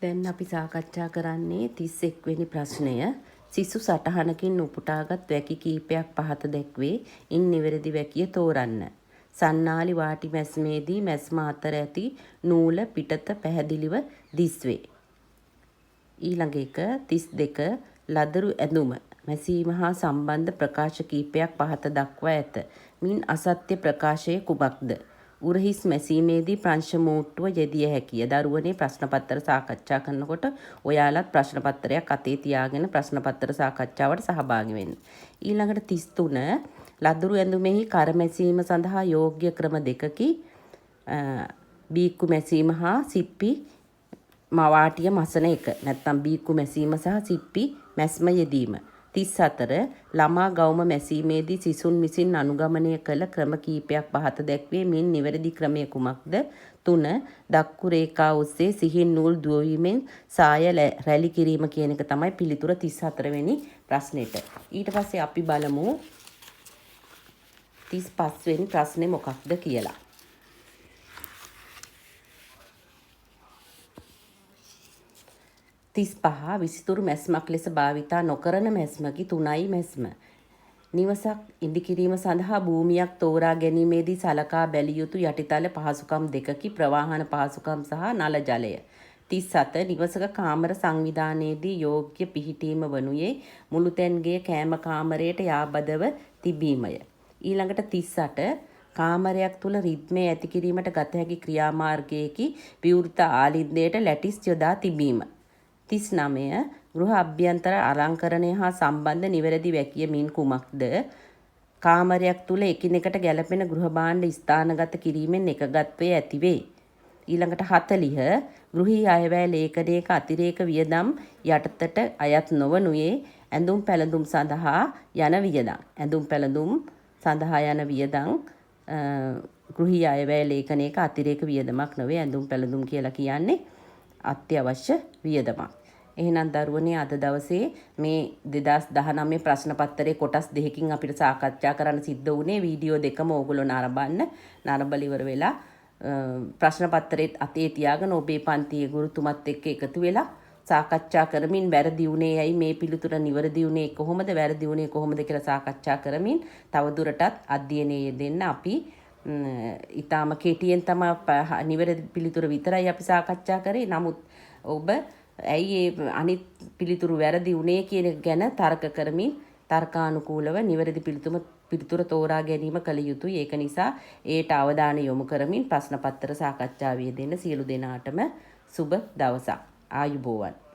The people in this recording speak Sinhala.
දැන් අපි සාකච්ඡා කරන්නේ 31 වෙනි ප්‍රශ්නය. සිසු සටහනකින් උපුටාගත් වැකි කීපයක් පහත දැක්වේ. ඉන් නිවැරදි වැකිය තෝරන්න. සන්නාලි වාටි මැස්මේදී මැස්ම අතර ඇති නූල පිටත පැහැදිලිව දිස්වේ. ඊළඟ එක 32 ලදරු ඇඳුම මැසීම හා සම්බන්ධ ප්‍රකාශ කීපයක් පහත දක්වා ඇත. මින් අසත්‍ය ප්‍රකාශය කුමක්ද? උරහිස් මැසීමේදී ප්‍රංශ මූට්ටුව යෙදිය හැකිය. දරුවනේ ප්‍රශ්න පත්‍ර සාකච්ඡා කරනකොට ඔයාලත් ප්‍රශ්න පත්‍රයක් අතේ තියාගෙන ප්‍රශ්න පත්‍ර සාකච්ඡාවට සහභාගී වෙන්න. ඊළඟට 33 ලදරු ඇඳුමෙහි කර මැසීම සඳහා යෝග්‍ය ක්‍රම දෙකකි. බීක්කු මැසීම හා සිප්පි මවාටිය මසන එක. නැත්නම් බීක්කු මැසීම සහ සිප්පි මැස්ම යෙදීම. 34 ළමා ගවුම මැසීමේදී සිසුන් විසින් අනුගමනය කළ ක්‍රම කීපයක් පහත දැක්වේ. මින් නිවැරදි ක්‍රමය කුමක්ද? 3 දක්කු රේඛා ඔස්සේ සිහින් නූල් දුවවීමෙන් සාය රැලි කිරීම කියන එක තමයි පිළිතුර 34 වෙනි ප්‍රශ්නෙට. ඊට පස්සේ අපි බලමු 35 වෙනි ප්‍රශ්නේ මොකක්ද කියලා. විසිතුරු මැස්මක් ලෙස භාවිතා නොකරන මැස්මකි 3යි මැස්ම. නිවසක් ඉදිකිරීම සඳහා භූමියක් තෝරා ගැනීමේදී සලකා බැලිය යුතු යටිතල පහසුකම් දෙකකි ප්‍රවාහන පහසුකම් සහ නල ජලය. 37 නිවසක කාමර සංවිධානයේදී යෝග්‍ය පිහිටීම වනුයේ මුළුතැන්ගේ කෑම කාමරයට යාබදව තිබීමය. ඊළඟට 38 කාමරයක් තුල රිද්මය ඇති කිරීමට ගත හැකි ක්‍රියාමාර්ගයේකි විවෘත ආලින්දයට ලැටිස් යොදා තිබීම. 39 ගෘහ අභ්‍යන්තර අලංකරණය හා සම්බන්ධ නිවැරදි වැකිය මින් කුමක්ද? කාමරයක් තුල එකිනෙකට ගැලපෙන ගෘහ භාණ්ඩ ස්ථානගත කිරීමෙන් එකගත්වය ඇතිවේ. ඊළඟට 40 ගෘහී අයවැය ලේඛනයක අතිරේක වියදම් යටතට අයත් නොවනුයේ ඇඳුම් පැළඳුම් සඳහා යන වියදම්. ඇඳුම් පැළඳුම් සඳහා යන වියදම් ගෘහී අයවැය ලේඛනයක අතිරේක වියදමක් නොවේ. ඇඳුම් පැළඳුම් කියලා කියන්නේ අත්‍යවශ්‍ය වියදමක්. එහෙනම් දරුවනේ අද දවසේ මේ 2019 ප්‍රශ්න පත්‍රයේ කොටස් දෙකකින් අපිට සාකච්ඡා කරන්න සිද්ධ වුණේ. වීඩියෝ දෙකම ඕගොල්ලෝ නරඹලා ඉවර වෙලා ප්‍රශ්න පත්‍රයේත් අතේ තියාගෙන ඔබේ පන්තියේ ගුරුතුමත් එක්ක එකතු වෙලා සාකච්ඡා කරමින් වැරදි උනේ ඇයි මේ පිළිතුර නිවැරදි උනේ කොහොමද වැරදි උනේ කොහොමද කියලා සාකච්ඡා කරමින් තවදුරටත් අධ්‍යයනයේ යෙදෙන්න අපි ඊටාම කෙටියෙන් තමයි නිවැරදි පිළිතුර විතරයි අපි සාකච්ඡා කරේ. නමුත් ඔබ ඇයි අනිත් පිළිතුරු වැරදි උනේ කියන එක ගැන තර්ක කරමින් තර්කානුකූලව නිවැරදි පිළිතුර තෝරා ගැනීම කළ යුතුයි. ඒක නිසා ඒට අවධානය යොමු කරමින් ප්‍රශ්න පත්‍ර සාකච්ඡාවේ යෙදෙන සියලු දෙනාටම සුබ දවසක්. ආයුබෝවන්.